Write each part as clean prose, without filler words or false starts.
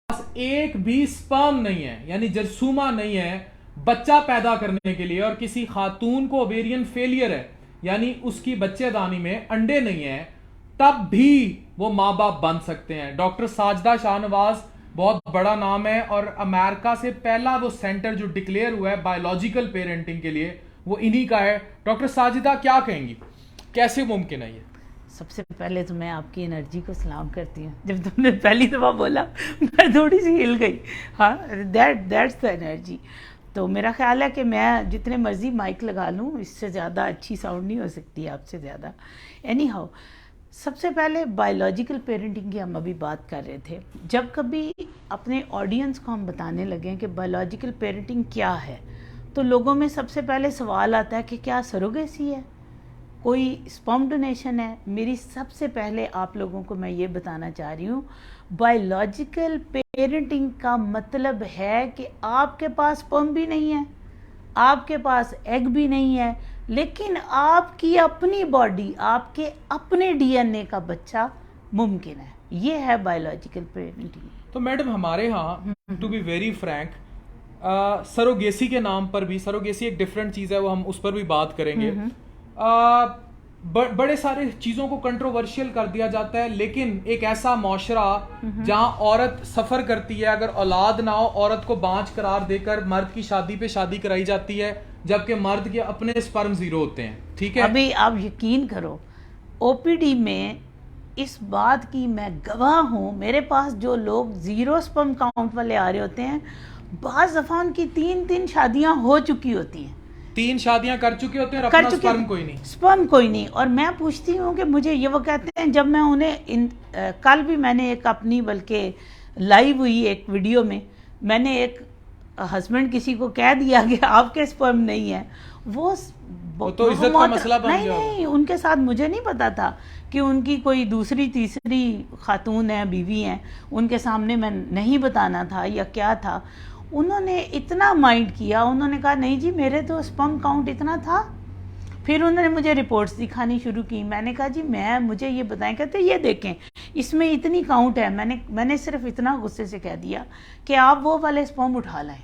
एक भी स्पर्म नहीं है, यानी जरसूमा नहीं है बच्चा पैदा करने के लिए, और किसी खातून को ओवेरियन फेलियर है, यानी उसकी बच्चेदानी में अंडे नहीं है, तब भी वो माँ बाप बन सकते हैं। डॉक्टर साजिदा शाहनवाज बहुत बड़ा नाम है, और अमेरिका से पहला वो सेंटर जो डिक्लेयर हुआ है बायोलॉजिकल पेरेंटिंग के लिए, वो इन्हीं का है। डॉक्टर साजिदा, क्या कहेंगी, कैसे मुमकिन है ये? सबसे पहले तो मैं आपकी एनर्जी को सलाम करती हूँ। जब तुमने पहली दफ़ा बोला मैं थोड़ी सी हिल गई। हाँ, दैट्स द एनर्जी। तो मेरा ख्याल है कि मैं जितने मर्जी माइक लगा लूँ, इससे ज़्यादा अच्छी साउंड नहीं हो सकती आपसे ज़्यादा। एनी हाउ, सबसे पहले बायोलॉजिकल पेरेंटिंग की हम अभी बात कर रहे थे। जब कभी अपने ऑडियंस को हम बताने लगे कि बायोलॉजिकल पेरेंटिंग क्या है, तो लोगों में सबसे पहले सवाल आता है कि क्या सरोगेसी है, कोई स्पर्म डोनेशन है। मेरी सबसे पहले आप लोगों को मैं ये बताना चाह रही हूँ, बायोलॉजिकल पेरेंटिंग का मतलब है कि आपके पास स्पर्म भी नहीं है, आपके पास एग भी नहीं है, लेकिन आपकी अपनी बॉडी, आपके अपने डीएनए का बच्चा मुमकिन है। ये है बायोलॉजिकल पेरेंटिंग। तो मैडम, हमारे यहाँ to be very frank, surrogacy के नाम पर भी, सरोगेसी एक डिफरेंट चीज़ है, वो हम उस पर भी बात करेंगे। बड़े सारे चीज़ों को कंट्रोवर्शियल कर दिया जाता है, लेकिन एक ऐसा मौशरा जहां औरत सफ़र करती है, अगर औलाद ना हो औरत को बांझ करार देकर मर्द की शादी पे शादी कराई जाती है, जबकि मर्द के अपने स्पर्म जीरो होते हैं। ठीक है, अभी आप यकीन करो, ओपीडी में इस बात की मैं गवाह हूँ। मेरे पास जो लोग ज़ीरो स्पर्म काउंट वाले आ रहे होते हैं, बाज़ दफ़ा उनकी 3 शादियाँ हो चुकी होती हैं, 3 शादियां कर चुके होते हैं, और अपना स्पर्म कोई नहीं, स्पर्म कोई नहीं। और मैं पूछती हूँ कि मुझे ये, वो कहते हैं, जब मैं उन्हें कल भी मैंने एक अपनी, बल्कि लाइव हुई एक वीडियो में, मैंने एक हस्बैंड किसी को कह दिया कि आपके स्पर्म नहीं है, वो तो इज्जत का मसला बन गया। नहीं, उनके साथ मुझे नहीं पता था कि उनकी कोई दूसरी तीसरी खातून है, बीवी हैं, उनके सामने मैं नहीं बताना था या क्या था। उन्होंने इतना माइंड किया, उन्होंने कहा नहीं जी मेरे तो स्पर्म काउंट इतना था। फिर उन्होंने मुझे रिपोर्ट्स दिखानी शुरू की। मैंने कहा जी मुझे ये बताएं। कहते ये देखें इसमें इतनी काउंट है। मैंने सिर्फ इतना गुस्से से कह दिया कि आप वो वाले स्पर्म उठा लाएं,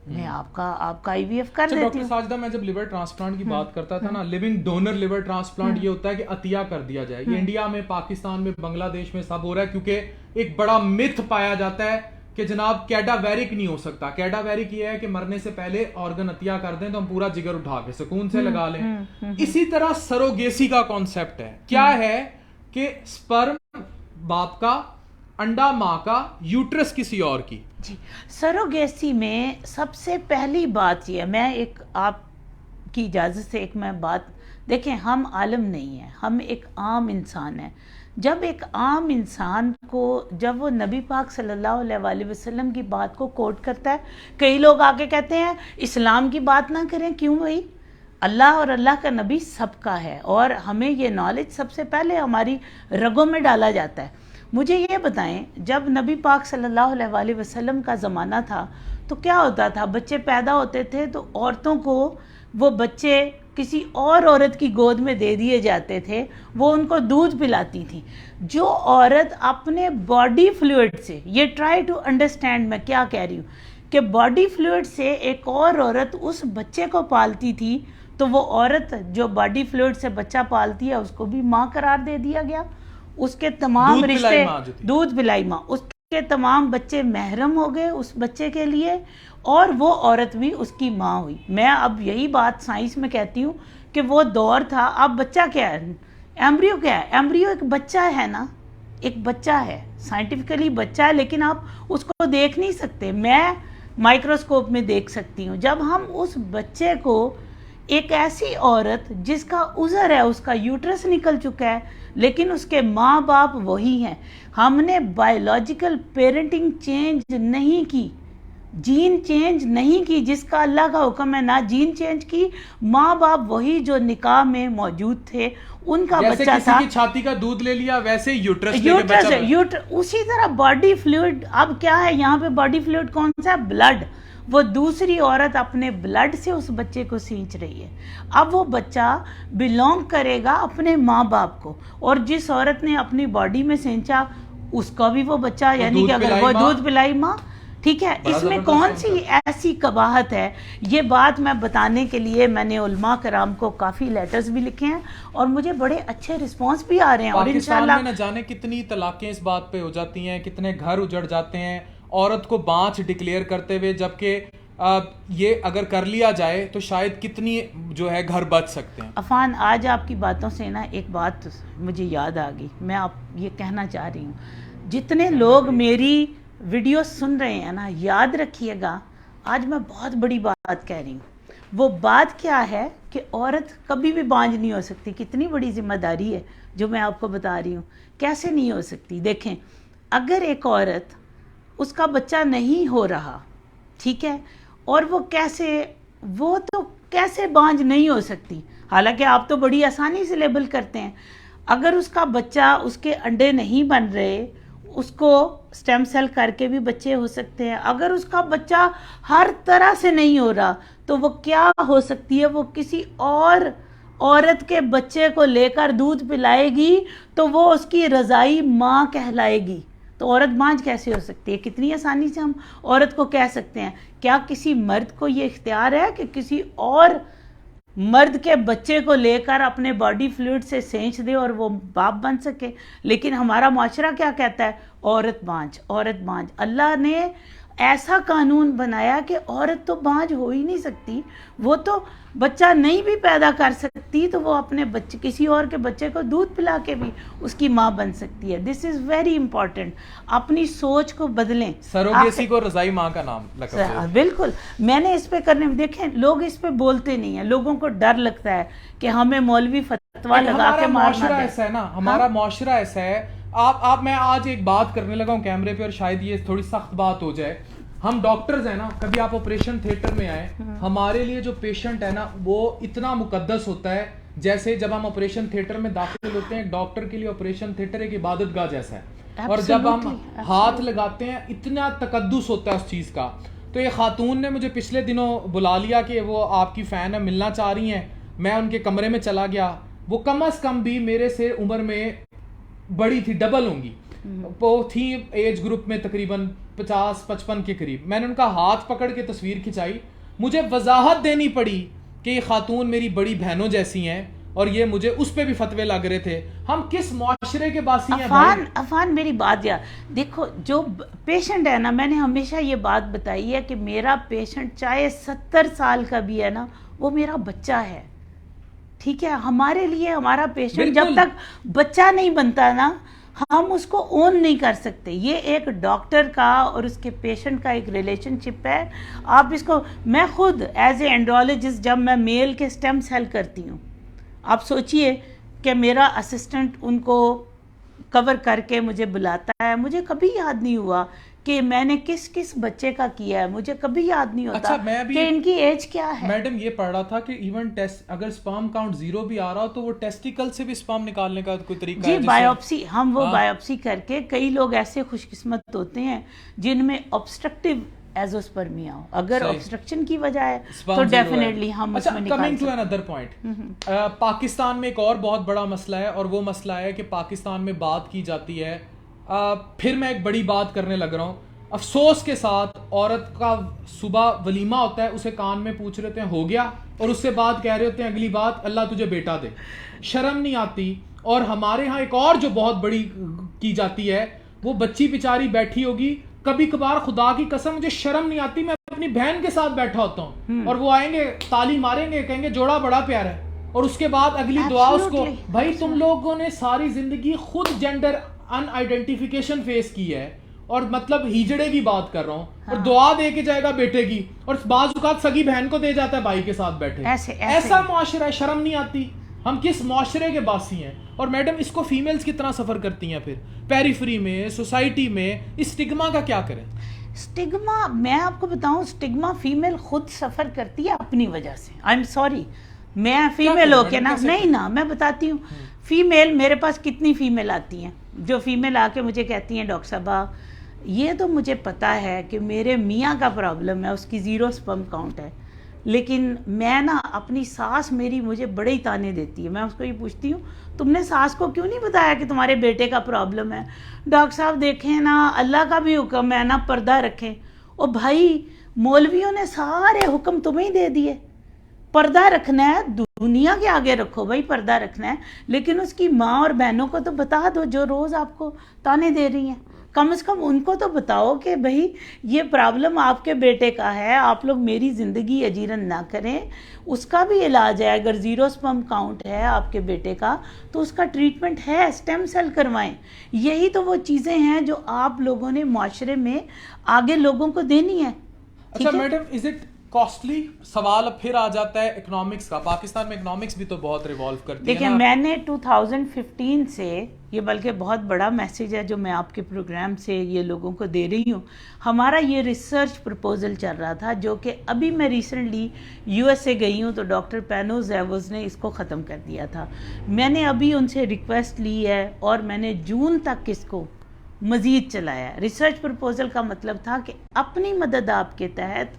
मैं आपका आईवीएफ कर देती हूँ। डॉक्टर साजिदा, मैं जब लिवर ट्रांसप्लांट की बात करता था ना, लिविंग डोनर लिवर ट्रांसप्लांट ये होता है कि अतिया कर दिया जाए। ये इंडिया में, पाकिस्तान में, बांग्लादेश में सब हो रहा है, क्योंकि एक बड़ा मिथ पाया जाता है कि जनाब कैडावेरिक नहीं हो सकता। कैडावेरिक ये है कि मरने से पहले ऑर्गन अतिया कर दें तो हम पूरा जिगर उठा के सुकून से लगा लें। इसी तरह सरोगेसी का कॉन्सेप्ट है। क्या है कि स्पर्म बाप का, अंडा माँ का, यूट्रस किसी और की। जी, सरोगेसी में सबसे पहली बात यह है, मैं एक आपकी इजाज़त से एक मैं बात, देखें हम आलम नहीं हैं, हम एक आम इंसान हैं। जब एक आम इंसान को, जब वो नबी पाक सल्लल्लाहु अलैहि वसल्लम की बात को कोट करता है, कई लोग आके कहते हैं इस्लाम की बात ना करें। क्यों भाई, अल्लाह और अल्लाह का नबी सबका है, और हमें ये नॉलेज सबसे पहले हमारी रगों में डाला जाता है। मुझे ये बताएं, जब नबी पाक सल्लल्लाहु अलैहि वसल्लम का ज़माना था तो क्या होता था, बच्चे पैदा होते थे तो औरतों को वो बच्चे किसी और औरत की गोद में दे दिए जाते थे, वो उनको दूध पिलाती थी। जो औरत अपने बॉडी फ्लूइड से, ये ट्राई टू अंडरस्टैंड मैं क्या कह रही हूँ, कि बॉडी फ्लूइड से एक और औरत उस बच्चे को पालती थी, तो वो औरत जो बॉडी फ्लूइड से बच्चा पालती है उसको भी माँ करार दे दिया गया। उसके तमाम रिश्ते, दूध पिलाई माँ, उसके तमाम बच्चे महरम हो गए उस बच्चे के लिए, और वो औरत भी उसकी माँ हुई। मैं अब यही बात साइंस में कहती हूँ कि वो दौर था। अब बच्चा क्या है, एम्ब्रियो क्या है, एम्ब्रियो एक बच्चा है ना, एक बच्चा है, साइंटिफिकली बच्चा है, लेकिन आप उसको देख नहीं सकते। मैं माइक्रोस्कोप में देख सकती हूँ। जब हम उस बच्चे को, एक ऐसी औरत जिसका उज़र है, उसका यूट्रस निकल चुका है, लेकिन उसके माँ बाप वही हैं, हमने बायोलॉजिकल पेरेंटिंग चेंज नहीं की, जीन चेंज नहीं की, जिसका अल्लाह का हुक्म है, ना जीन चेंज की, माँ बाप वही जो निकाह में मौजूद थे, उनका बच्चा था। की छाती का दूध ले लिया वैसे यूट्रस उसी तरह बॉडी फ्लूइड। अब क्या है यहाँ पे, बॉडी फ्लूइड कौन सा है, ब्लड। वो दूसरी औरत अपने ब्लड से उस बच्चे को सींच रही है। अब वो बच्चा बिलोंग करेगा अपने माँ बाप को, और जिस औरत ने अपनी बॉडी में सींचा उसका भी वो बच्चा, यानी दूध कि अगर पिलाई वो माँ। दूध पिलाई माँ, ठीक है। बड़ा इसमें जबरदस्त कौन सी concept। ऐसी कबाहत है? ये बात मैं बताने के लिए मैंने उलमा कराम को काफ़ी लेटर्स भी लिखे हैं और मुझे बड़े अच्छे रिस्पांस भी आ रहे हैं, और पाकिस्तान इंशाल्लाह में न जाने कितनी तलाकें इस बात पे हो जाती हैं, कितने घर उजड़ जाते हैं औरत को बांझ डिक्लेयर करते हुए, जबकि ये अगर कर लिया जाए तो शायद कितनी जो है घर बच सकते हैं। अफान, आज आपकी बातों से ना एक बात मुझे याद आ गई, मैं आप ये कहना चाह रही हूँ, जितने लोग मेरी वीडियो सुन रहे हैं ना, याद रखिएगा, आज मैं बहुत बड़ी बात कह रही हूँ। वो बात क्या है कि औरत कभी भी बांझ नहीं हो सकती। कितनी बड़ी जिम्मेदारी है जो मैं आपको बता रही हूँ। कैसे नहीं हो सकती? देखें, अगर एक औरत, उसका बच्चा नहीं हो रहा, ठीक है, और वो तो कैसे बांझ नहीं हो सकती? हालांकि आप तो बड़ी आसानी से लेबल करते हैं। अगर उसका बच्चा, उसके अंडे नहीं बन रहे, उसको स्टेम सेल करके भी बच्चे हो सकते हैं। अगर उसका बच्चा हर तरह से नहीं हो रहा, तो वो क्या हो सकती है? वो किसी और औरत के बच्चे को लेकर दूध पिलाएगी तो वो उसकी रज़ाई माँ कहलाएगी। तो औरत बांझ कैसे हो सकती है? कितनी आसानी से हम औरत को कह सकते हैं। क्या किसी मर्द को ये इख्तियार है कि किसी और मर्द के बच्चे को लेकर अपने बॉडी फ्लूइड से सेंच दे और वो बाप बन सके? लेकिन हमारा माशरा क्या कहता है? औरत बांझ, औरत बांझ। अल्लाह ने ऐसा कानून बनाया कि औरत तो बांझ हो ही नहीं सकती। वो तो बच्चा नहीं भी पैदा कर सकती तो वो अपने बच्चे, किसी और के बच्चे को दूध पिला के भी उसकी माँ बन सकती है। This is very important. अपनी सोच को बदलें। सरोगेसी को रज़ाई माँ का नाम लगा। बिल्कुल, मैंने इस पे करने में, देखें, लोग इस पे बोलते नहीं हैं। लोगों को डर लगता है कि हमें मौलवी फतवा लगा के मारना दे। ऐसा है ना, हमारा माशरा ऐसा है। आप मैं आज एक बात करने लगा हूँ कैमरे पे और शायद ये थोड़ी सख्त बात हो जाए। हम डॉक्टर्स हैं ना, कभी आप ऑपरेशन थिएटर में आए, हमारे लिए जो पेशेंट है ना वो इतना मुकद्दस होता है। जैसे जब हम ऑपरेशन थिएटर में दाखिल होते हैं, डॉक्टर के लिए ऑपरेशन थिएटर एक इबादतगाह जैसा है। और जब हम हाथ लगाते हैं, इतना तकद्दुस होता है उस चीज़ का। तो ये खातून ने मुझे पिछले दिनों बुला लिया कि वो आपकी फ़ैन है, मिलना चाह रही हैं। मैं उनके कमरे में चला गया। वो कम अज़ कम भी मेरे से उम्र में बड़ी थी, डबल होंगी। वो थी एज ग्रुप में तकरीबन 50-55 के करीब। मैंने उनका हाथ पकड़ के तस्वीर खिंचाई। मुझे वजाहत देनी पड़ी कि ये खातून मेरी बड़ी बहनों जैसी हैं और ये मुझे उस पे भी फतवे लग रहे थे। हम किस माशरे के बासी हैं भाई? अफान, मेरी बात यार देखो, जो पेशेंट है ना, मैंने हमेशा ये बात बताई है कि मेरा पेशेंट चाहे 70 साल का भी है ना, वो मेरा बच्चा है। ठीक है, हमारे लिए हमारा पेशेंट जब तक बच्चा नहीं बनता ना, हम उसको ओन नहीं कर सकते। ये एक डॉक्टर का और उसके पेशेंट का एक रिलेशनशिप है। आप इसको, मैं खुद एज ए एंड्रोलॉजिस्ट जब मैं मेल के स्टेम सेल करती हूँ, आप सोचिए कि मेरा असिस्टेंट उनको कवर करके मुझे बुलाता है। मुझे कभी याद नहीं हुआ कि मैंने किस किस बच्चे का किया है। मुझे कभी याद नहीं होता कि इनकी एज क्या है। मैडम ये पढ़ रहा था कि इवन टेस्ट, अगर स्पर्म काउंट 0 भी आ रहा हो तो वो टेस्टिकल से भी स्पर्म निकालने का कोई तरीका है? जी, बायोप्सी, हम वो बायोप्सी करके, कई लोग ऐसे खुशकिस्मत होते हैं जिनमें ऑब्स्ट्रक्टिव एजोस्पर्मिया हो। अगर ऑब्स्ट्रक्शन की वजह है तो डेफिनेटली हम उसमें निकाल सकते हैं। Coming to another point, Pakistan में एक और बहुत बड़ा मसला है और वो मसला है कि पाकिस्तान में बात की जाती है। फिर मैं एक बड़ी बात करने लग रहा हूँ। अफसोस के साथ औरत का सुबह वलीमा होता है, उसे कान में पूछ रहे होते हैं हो गया, और उससे बात कह रहे होते हैं अगली बात, अल्लाह तुझे बेटा दे। शर्म नहीं आती। और हमारे यहाँ एक और जो बहुत बड़ी की जाती है, वो बच्ची बेचारी बैठी होगी, कभी कभार खुदा की कसम मुझे शर्म नहीं आती, मैं अपनी बहन के साथ बैठा होता हूँ और वो आएंगे, ताली मारेंगे, कहेंगे जोड़ा बड़ा प्यारा है, और उसके बाद अगली दुआ उसको, भाई तुम लोगों ने सारी जिंदगी खुद जेंडर अनआइडेंटिफिकेशन फेस की है, और मतलब हिजड़े की बात कर रहा हूँ। हाँ। और दुआ दे के जाएगा बेटे की, और बाज़ औक़ात सगी बहन को दे जाता है भाई के साथ बैठे। ऐसा माशरा है, शर्म नहीं आती। हम किस माशरे के बासी हैं? और मैडम इसको फीमेल्स कितना सफ़र करती हैं फिर पेरिफेरी में, सोसाइटी में। इस स्टिग्मा का क्या करें? स्टिग्मा, मैं आपको बताऊं, स्टिग्मा फीमेल खुद सफ़र करती है अपनी वजह से। आई एम सॉरी, मैं फीमेल होके ना, नहीं ना, मैं बताती हूँ। फीमेल, मेरे पास कितनी फीमेल आती हैं जो फीमेल आके मुझे कहती हैं डॉक्टर साहबा ये तो मुझे पता है कि मेरे मियाँ का प्रॉब्लम है, उसकी 0 स्पर्म काउंट है, लेकिन मैं ना अपनी सास मेरी मुझे बड़े ही ताने देती है। मैं उसको ये पूछती हूँ, तुमने सास को क्यों नहीं बताया कि तुम्हारे बेटे का प्रॉब्लम है? डॉक्टर साहब देखें ना, अल्लाह का भी हुक्म है ना, पर्दा रखें। ओ भाई, मौलवियों ने सारे हुक्म तुम्हें ही दे दिए, पर्दा रखना है, दुनिया के आगे रखो भाई, पर्दा रखना है, लेकिन उसकी माँ और बहनों को तो बता दो जो रोज़ आपको ताने दे रही हैं। कम से कम उनको तो बताओ कि भाई ये प्रॉब्लम आपके बेटे का है, आप लोग मेरी ज़िंदगी अजीरन ना करें, उसका भी इलाज है। अगर ज़ीरो स्पर्म काउंट है आपके बेटे का तो उसका ट्रीटमेंट है, स्टेम सेल करवाएं। यही तो वो चीज़ें हैं जो आप लोगों ने माशरे में आगे लोगों को देनी है। अच्छा मैडम, इज इट कॉस्टली? सवाल अब फिर आ जाता है इकोनॉमिक्स का। पाकिस्तान में इकोनॉमिक्स भी तो बहुत रिवॉल्व करती है। देखिए, मैंने 2015 से, ये बल्कि बहुत बड़ा मैसेज है जो मैं आपके प्रोग्राम से ये लोगों को दे रही हूँ, हमारा ये रिसर्च प्रपोजल चल रहा था, जो कि अभी मैं रिसेंटली यूएसए गई हूँ तो डॉक्टर पैनो ज़ेवोस ने इसको ख़त्म कर दिया था। मैंने अभी उनसे रिक्वेस्ट ली है और मैंने जून तक इसको मज़ीद चलाया। रिसर्च प्रपोजल का मतलब था कि अपनी मदद आपके तहत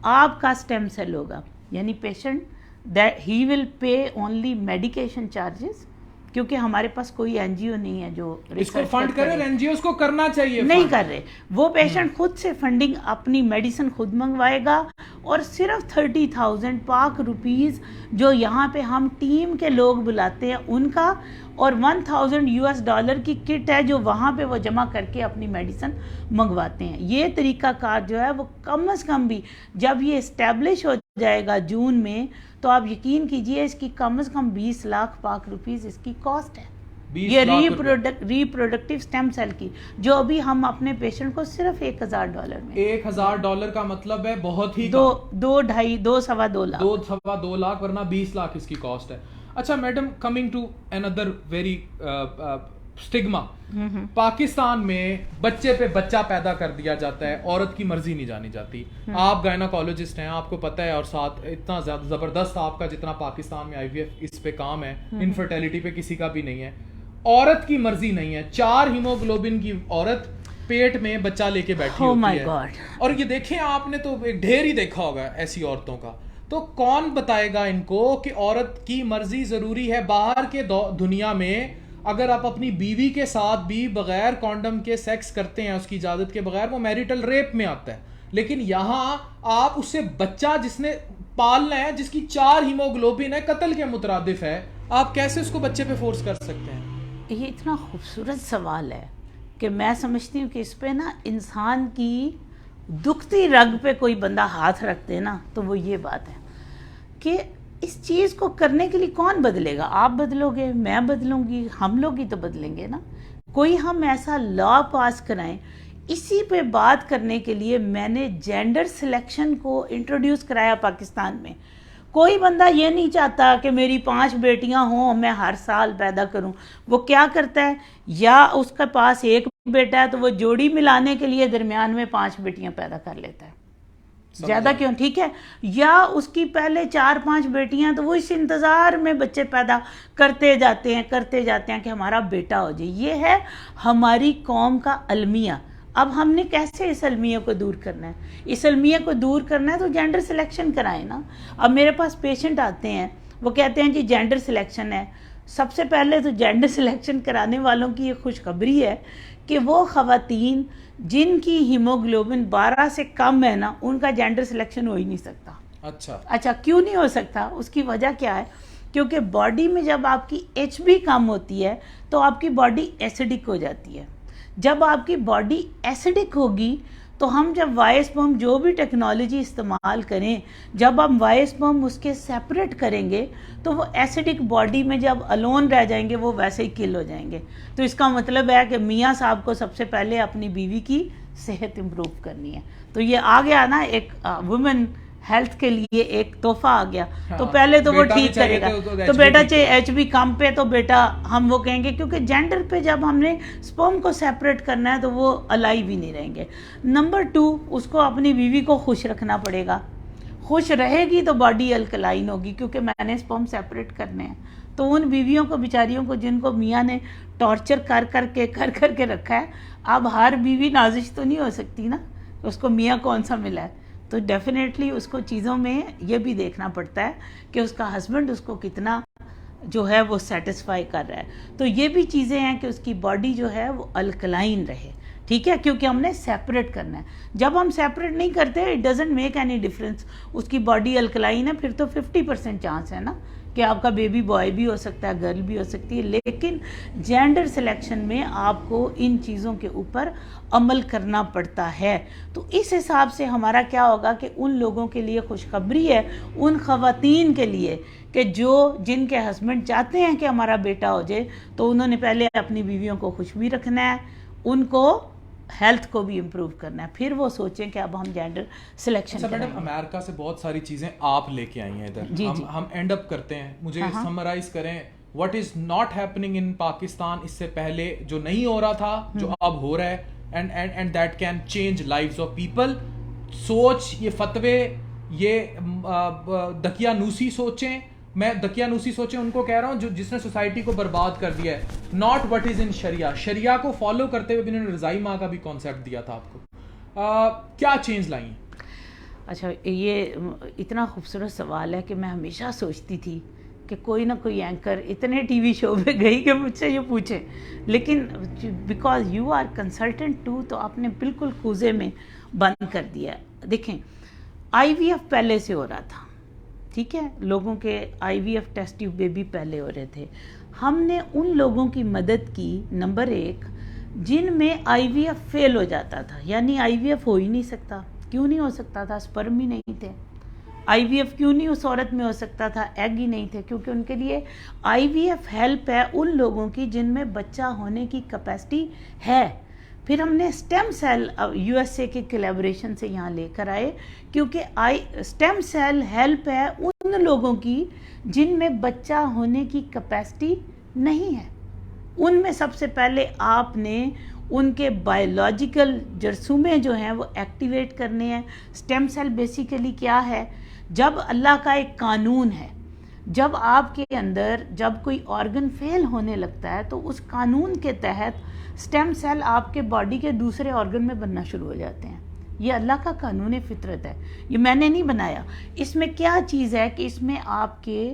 आपका स्टेम सेल होगा, यानी patient that he will pay only medication charges, क्योंकि हमारे पास कोई एनजीओ नहीं है जो इसको फंड करे। एनजीओ को करना चाहिए, नहीं कर रहे। वो पेशेंट खुद से फंडिंग अपनी मेडिसिन खुद मंगवाएगा और सिर्फ 30,000 पाक रुपीज़ जो यहाँ पे हम टीम के लोग बुलाते हैं उनका, और $1,000 की किट है जो वहाँ पे वो जमा करके अपनी मेडिसिन मंगवाते हैं। ये तरीका कार जो है वो कम से कम भी जब ये इस्टेब्लिश हो जाएगा जून में, तो आप यकीन कीजिए इसकी कम से कम 20 लाख पाक रुपीज़ इसकी कॉस्ट है। ये रिप्रोडक्टिव स्टेम सेल की, जो अभी हम अपने पेशेंट को सिर्फ $1,000 में। $1,000 का मतलब है बहुत ही दो सवा दो लाख, वरना 20 लाख इसकी कॉस्ट है। अच्छा madam, coming to another very stigma, Pakistan में बच्चे पे बच्चा पैदा कर दिया जाता है, औरत की मर्जी नहीं जानी जाती। आप गायनाकोलॉजिस्ट हैं, आपको पता है, और साथ इतना ज्यादा जबरदस्त आपका जितना पाकिस्तान में आईवीएफ इस पे काम है, इनफर्टिलिटी पे किसी का भी नहीं है। औरत की मर्जी नहीं है, 4 हीमोग्लोबिन की औरत पेट में बच्चा लेके बैठी होती है। और ये देखें, आपने तो एक ढेर ही देखा होगा ऐसी औरतों का। तो कौन बताएगा इनको कि औरत की मर्जी जरूरी है? बाहर के दुनिया में अगर आप अपनी बीवी के साथ भी बगैर कॉन्डम के सेक्स करते हैं, उसकी इजाजत के बगैर, वो मैरिटल रेप में आता है। लेकिन यहाँ आप उससे बच्चा जिसने पालना है, जिसकी 4 हीमोग्लोबिन है, कत्ल के मुतरादिफ है, आप कैसे उसको बच्चे पे फोर्स कर सकते हैं? ये इतना खूबसूरत सवाल है कि मैं समझती हूँ कि इस पे ना इंसान की दुखती रग पे कोई बंदा हाथ रख दे ना, तो वो ये बात है कि इस चीज़ को करने के लिए कौन बदलेगा? आप बदलोगे, मैं बदलूंगी, हम लोग ही तो बदलेंगे ना। कोई हम ऐसा लॉ पास कराएं। इसी पे बात करने के लिए मैंने जेंडर सिलेक्शन को इंट्रोड्यूस कराया पाकिस्तान में। कोई बंदा ये नहीं चाहता कि मेरी 5 बेटियां हों, मैं हर साल पैदा करूं। वो क्या करता है, या उसके पास एक बेटा है तो वो जोड़ी मिलाने के लिए दरमियान में 5 बेटियां पैदा कर लेता है। ज़्यादा क्यों, ठीक है, या उसकी पहले 4-5 बेटियां, तो वो इस इंतज़ार में बच्चे पैदा करते जाते हैं कि हमारा बेटा हो जाए। ये है हमारी कौम का अलमिया। अब हमने कैसे इस अलमिया को दूर करना है? इस अलमिया को दूर करना है तो जेंडर सिलेक्शन कराएं ना। अब मेरे पास पेशेंट आते हैं, वो कहते हैं जी जेंडर सिलेक्शन है। सबसे पहले तो जेंडर सिलेक्शन कराने वालों की ये खुशखबरी है कि वो ख़वातीन जिनकी हीमोग्लोबिन 12 से कम है ना, उनका जेंडर सिलेक्शन हो ही नहीं सकता। अच्छा, क्यों नहीं हो सकता? उसकी वजह क्या है? क्योंकि बॉडी में जब आपकी HB कम होती है तो आपकी बॉडी एसिडिक हो जाती है। जब आपकी बॉडी एसिडिक होगी तो हम जब वायस्पर्म जो भी टेक्नोलॉजी इस्तेमाल करें, जब हम वायस्पर्म उसके सेपरेट करेंगे तो वो एसिडिक बॉडी में जब अलोन रह जाएंगे वो वैसे ही किल हो जाएंगे। तो इसका मतलब है कि मियाँ साहब को सबसे पहले अपनी बीवी की सेहत इम्प्रूव करनी है। तो ये आ गया ना, एक वुमेन हेल्थ के लिए एक तोहफा आ गया। हाँ, तो पहले तो वो ठीक करेगा। तो बेटा चाहे HB कम पे, तो बेटा हम वो कहेंगे, क्योंकि जेंडर पे जब हमने स्पर्म को सेपरेट करना है तो वो अलाइव ही नहीं रहेंगे। नंबर 2, उसको अपनी बीवी को खुश रखना पड़ेगा। खुश रहेगी तो बॉडी अल्कलाइन होगी, क्योंकि मैंने स्पर्म सेपरेट करने हैं। तो उन बीवियों को, बेचारियों को, जिनको मियाँ ने टॉर्चर कर करके रखा है, अब हर बीवी नाजिश तो नहीं हो सकती ना, उसको मियाँ कौन सा मिला है। तो तो डेफिनेटली उसको चीज़ों में ये भी देखना पड़ता है कि उसका हस्बैंड उसको कितना जो है वो सेटिस्फाई कर रहा है। तो ये भी चीज़ें हैं कि उसकी बॉडी जो है वो अल्कलाइन रहे, ठीक है, क्योंकि हमने सेपरेट करना है। जब हम सेपरेट नहीं करते it doesn't make any difference, उसकी बॉडी अल्कलाइन है फिर तो 50% चांस है ना कि आपका बेबी बॉय भी हो सकता है, गर्ल भी हो सकती है। लेकिन जेंडर सिलेक्शन में आपको इन चीज़ों के ऊपर अमल करना पड़ता है। तो इस हिसाब से हमारा क्या होगा कि उन लोगों के लिए खुशखबरी है, उन ख़वातीन के लिए कि जिनके हस्बैंड चाहते हैं कि हमारा बेटा हो जाए, तो उन्होंने पहले अपनी बीवियों को खुश भी रखना है, उनको हेल्थ को भी इम्प्रूव करना है, फिर वो सोचें कि अब हम जेंडर सिलेक्शन। अच्छा मैडम, अमेरिका से बहुत सारी चीजें आप लेके आई हैं इधर, हम एंड अप करते हैं, मुझे समराइज करें what is not happening in Pakistan इससे पहले, जो नहीं हो रहा था, जो अब हो रहा है, and that can change lives of people. सोच, ये फतवे, ये दकियानूसी सोचें, मैं दकियानूसी सोचें उनको कह रहा हूं जो जिसने सोसाइटी को बर्बाद कर दिया है, नॉट व्हाट इज इन शरिया। शरिया को फॉलो करते हुए भी इन्होंने रज़ाई माँ का भी कॉन्सेप्ट दिया था आपको, क्या चेंज लाई? अच्छा, ये इतना खूबसूरत सवाल है कि मैं हमेशा सोचती थी कि कोई ना कोई एंकर इतने टीवी शो पे गई कि मुझसे ये पूछे, लेकिन because you are consultant to, तो आपने बिल्कुल कूजे में बंद कर दिया। देखें, IVF पहले से हो रहा था, ठीक है, लोगों के IVF टेस्ट ट्यूब बेबी पहले हो रहे थे। हमने उन लोगों की मदद की, नंबर 1, जिनमें IVF फेल हो जाता था, यानी IVF हो ही नहीं सकता। क्यों नहीं हो सकता था? स्पर्म ही नहीं थे। IVF क्यों नहीं उस औरत में हो सकता था? एग ही नहीं थे, क्योंकि उनके लिए IVF हेल्प है उन लोगों की जिनमें बच्चा होने की कैपेसिटी है। फिर हमने स्टेम सेल USA के कोलैबोरेशन से यहाँ लेकर आए, क्योंकि स्टेम सेल हेल्प है उन लोगों की जिनमें बच्चा होने की कैपेसिटी नहीं है। उनमें सबसे पहले आपने उनके बायोलॉजिकल जरसूमे जो हैं वो एक्टिवेट करने हैं। स्टेम सेल बेसिकली क्या है? जब अल्लाह का एक कानून है, जब आपके अंदर जब कोई ऑर्गन फेल होने लगता है तो उस कानून के तहत स्टेम सेल आपके बॉडी के दूसरे ऑर्गन में बनना शुरू हो जाते हैं। ये अल्लाह का कानून फितरत है, ये मैंने नहीं बनाया। इसमें क्या चीज़ है कि इसमें आपके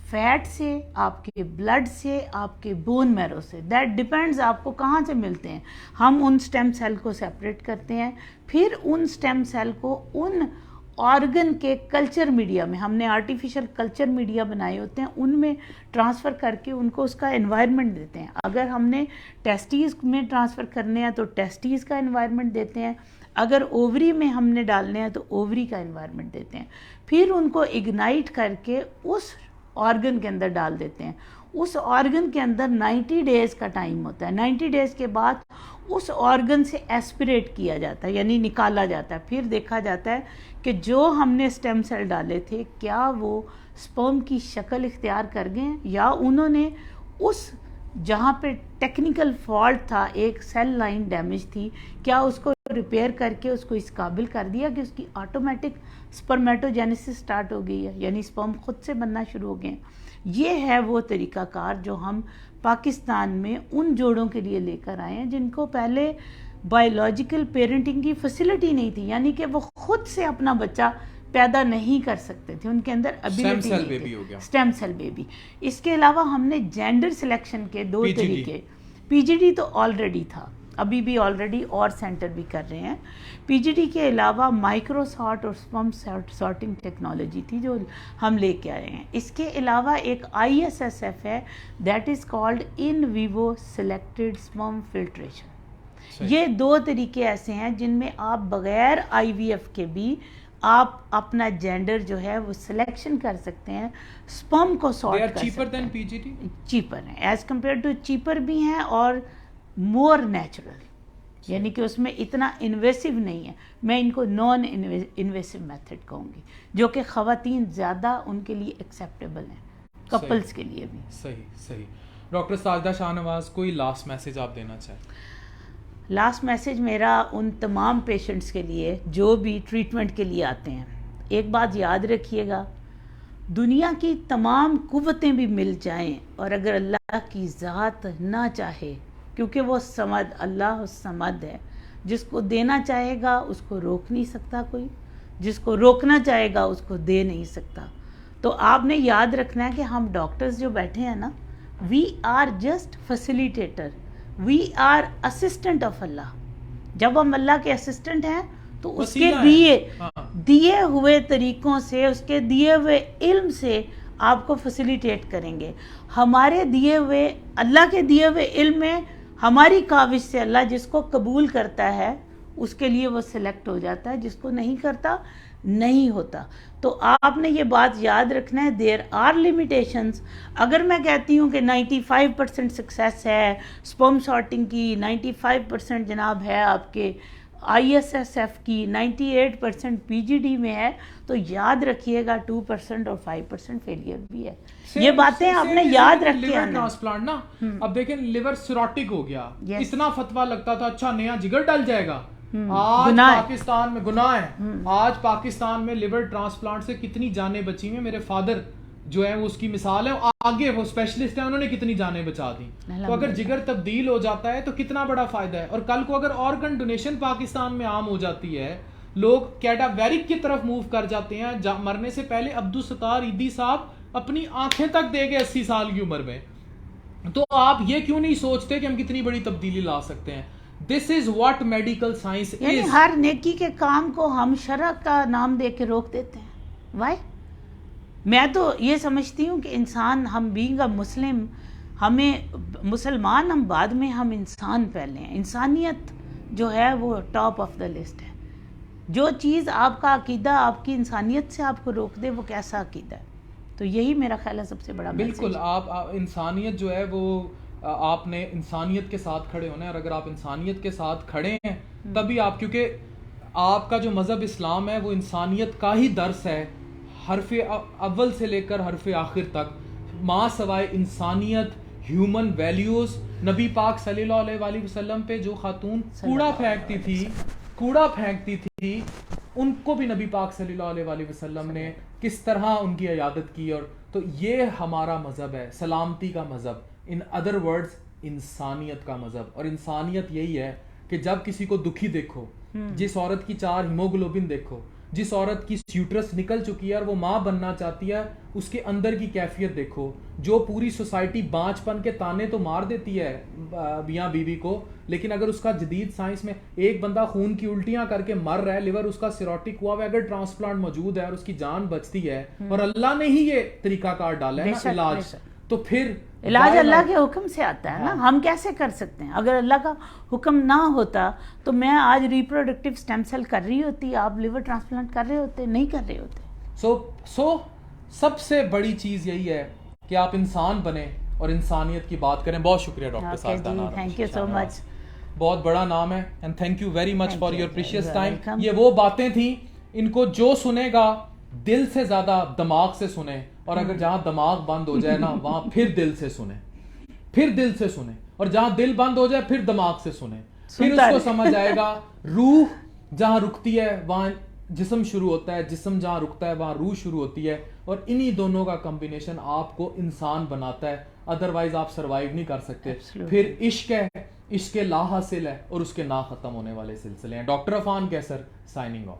फैट से, आपके ब्लड से, आपके बोन मैरो से, दैट डिपेंड्स आपको कहाँ से मिलते हैं। हम उन स्टेम सेल को सेपरेट करते हैं, फिर उन स्टेम सेल को उन ऑर्गन के कल्चर मीडिया में, हमने आर्टिफिशियल कल्चर मीडिया बनाए होते हैं, उनमें ट्रांसफ़र करके उनको उसका एनवायरनमेंट देते हैं। अगर हमने टेस्टीज़ में ट्रांसफ़र करने हैं तो टेस्टीज़ का एनवायरनमेंट देते हैं, अगर ओवरी में हमने डालने हैं तो ओवरी का एनवायरनमेंट देते हैं। फिर उनको इग्नाइट करके उस ऑर्गन के अंदर डाल देते हैं। उस ऑर्गन के अंदर 90 डेज़ का टाइम होता है। 90 डेज़ के बाद उस ऑर्गन से एस्पिरेट किया जाता है, यानी निकाला जाता है। फिर देखा जाता है कि जो हमने स्टेम सेल डाले थे क्या वो स्पर्म की शक्ल इख्तियार कर गए या उन्होंने उस जहाँ पे टेक्निकल फॉल्ट था, एक सेल लाइन डैमेज थी, क्या उसको रिपेयर करके उसको इस काबिल कर दिया कि उसकी ऑटोमेटिक स्पर्मेटोजेनेसिस स्टार्ट हो गई है, यानी स्पर्म खुद से बनना शुरू हो गए। ये है वो तरीक़ाकार जो हम पाकिस्तान में उन जोड़ों के लिए लेकर आए हैं जिनको पहले बायोलॉजिकल पेरेंटिंग की फैसिलिटी नहीं थी, यानी कि वो खुद से अपना बच्चा पैदा नहीं कर सकते थे, उनके अंदर एबिलिटी नहीं थी। Stem cell baby. इसके अलावा हमने जेंडर सिलेक्शन के 2 तरीके, PGD तो ऑलरेडी था, अभी भी ऑलरेडी और सेंटर भी कर रहे हैं। PGD के अलावा माइक्रोसॉर्ट और स्पर्म सॉर्टिंग टेक्नोलॉजी थी जो हम लेके आए हैं। इसके अलावा एक ISSF है, that is called in vivo selected sperm filtration. ये 2 तरीके ऐसे हैं जिनमें आप बगैर IVF के भी आप अपना जेंडर जो है वो सिलेक्शन कर सकते हैं, स्पर्म को सॉर्ट कर सकते हैं। Cheaper than PGD? चीपर है, एज कम्पेयर टू चीपर भी हैं और मोर नेचुरल, यानी कि उसमें इतना इन्वेसिव नहीं है। मैं इनको नॉन इन्वेसिव मेथड कहूँगी, जो कि ख़वातीन ज़्यादा उनके लिए एक्सेप्टेबल हैं, कपल्स के लिए भी। सही। डॉक्टर साजिदा शाहनवाज, कोई लास्ट मैसेज आप देना चाहें? लास्ट मैसेज मेरा उन तमाम पेशेंट्स के लिए जो भी ट्रीटमेंट के लिए आते हैं, एक बात याद रखिएगा, दुनिया की तमाम कुव्वतें भी मिल जाएं और अगर अल्लाह की ज़ात ना चाहे, क्योंकि वो समद, अल्लाह समद है, जिसको देना चाहेगा उसको रोक नहीं सकता कोई, जिसको रोकना चाहेगा उसको दे नहीं सकता। तो आपने याद रखना है कि हम डॉक्टर्स जो बैठे हैं ना, we are just facilitator, we are assistant of Allah. जब हम अल्लाह के असिस्टेंट हैं तो उसके दिए हुए तरीकों से, उसके दिए हुए इल्म से आपको फैसिलिटेट करेंगे। हमारे दिए हुए, अल्लाह के दिए हुए इल्म में हमारी काविश से अल्लाह जिसको कबूल करता है उसके लिए वो सिलेक्ट हो जाता है, जिसको नहीं करता नहीं होता। तो आपने ये बात याद रखना है, देयर आर लिमिटेशंस। अगर मैं कहती हूँ कि 95% सक्सेस है स्पर्म सॉर्टिंग की, 95% जनाब है आपके ISSF की, 98% PGD में है, तो याद रखिएगा 2% और 5% फेलियर भी है। ये बातें आपने याद रखी है। ट्रांसप्लांट ना, अब देखें लिवर सिरोटिक हो गया, इतना फतवा लगता था अच्छा नया जिगर डल जाएगा। आज पाकिस्तान में गुनाह है। आज पाकिस्तान में लिवर ट्रांसप्लांट से कितनी जानें बची हैं। मेरे फादर जो है वो उसकी मिसाल है, आगे वो स्पेशलिस्ट है, उन्होंने कितनी जानें बचा दी। तो अगर जिगर तब्दील हो जाता है तो कितना बड़ा फायदा है। और कल को अगर ऑर्गन डोनेशन पाकिस्तान में आम हो जाती है, लोग कैडावेरिक की तरफ मूव कर जाते हैं। मरने से पहले अब्दुल सत्तार ईदी साहब अपनी आंखें तक दे गए 80 साल की उम्र में। तो आप ये क्यों नहीं सोचते कि हम कितनी बड़ी तब्दीली ला सकते हैं। This is what medical science is. हर नेकी के काम को हम शरअ का नाम दे के रोक देते हैं। वाई? मैं तो ये समझती हूँ कि इंसान, हम बीइंग अ मुस्लिम, हमें मुसलमान हम बाद में, हम इंसान पहले हैं। इंसानियत जो है वो टॉप ऑफ द लिस्ट है। जो चीज़ आपका अकीदा आपकी इंसानियत से आपको रोक दे वो कैसा अकीदा है। तो यही मेरा ख्याल है सबसे बड़ा। बिल्कुल, आप इंसानियत जो है वो आपने इंसानियत के साथ खड़े होना है। और अगर आप इंसानियत के साथ खड़े हैं तभी आप, क्योंकि आपका जो मज़हब इस्लाम है वो इंसानियत का ही दर्स है, हरफ अव्वल से लेकर हरफ आखिर तक। माँ सवाए इंसानियत, ह्यूमन वैल्यूज़। नबी पाक सल्लल्लाहु अलैहि वसल्लम पे जो खातून कूड़ा फेंकती थी उनको भी नबी पाक सल्लल्लाहु अलैहि वसल्लम ने किस तरह उनकी इयादत की। और तो ये हमारा मज़हब है, सलामती का मज़हब, इन अदर वर्ड्स इंसानियत का मज़हब। और इंसानियत यही है कि जब किसी को दुखी देखो, जिस औरत की 4 हीमोग्लोबिन देखो, जिस औरत की स्यूट्रस निकल चुकी है और वो माँ बनना चाहती है, उसके अंदर की कैफियत देखो। जो पूरी सोसाइटी बांझपन के ताने तो मार देती है मियाँ बीवी को, लेकिन अगर उसका जदीद साइंस में एक बंदा खून की उल्टियां करके मर रहा है, लिवर उसका सिरोटिक हुआ है, अगर ट्रांसप्लांट मौजूद है और उसकी जान बचती है और अल्लाह ने ही ये तरीकाकार डाला है ना इलाज, तो फिर इलाज अल्लाह के हुक्म से आता है ना। हम कैसे कर सकते हैं? अगर अल्लाह का हुक्म ना होता तो मैं आज रिप्रोडक्टिव स्टेम सेल कर रही होती, आप लिवर ट्रांसप्लांट कर रहे होते, नहीं कर रहे होते। सो सबसे बड़ी चीज यही है कि आप इंसान बने और इंसानियत की बात करें। बहुत शुक्रिया doctor Sajdana, thank you so much. बहुत बड़ा नाम है and thank you very much for your precious time. ये वो बातें थी, इनको जो सुनेगा दिल से ज्यादा दिमाग से सुने, और अगर जहां दिमाग बंद हो जाए ना वहां फिर दिल से सुने, फिर दिल से सुने, और जहां दिल बंद हो जाए फिर दिमाग से सुने, फिर उसको समझ आएगा। रूह जहां रुकती है वहां जिस्म शुरू होता है, जिस्म जहां रुकता है वहां रूह शुरू होती है, और इन्हीं दोनों का कॉम्बिनेशन आपको इंसान बनाता है। अदरवाइज आप सरवाइव नहीं कर सकते। फिर इश्क है, इश्क ला हासिल है और उसके ना खत्म होने वाले सिलसिले हैं। डॉक्टर अफान कैसर साइनिंग ऑफ।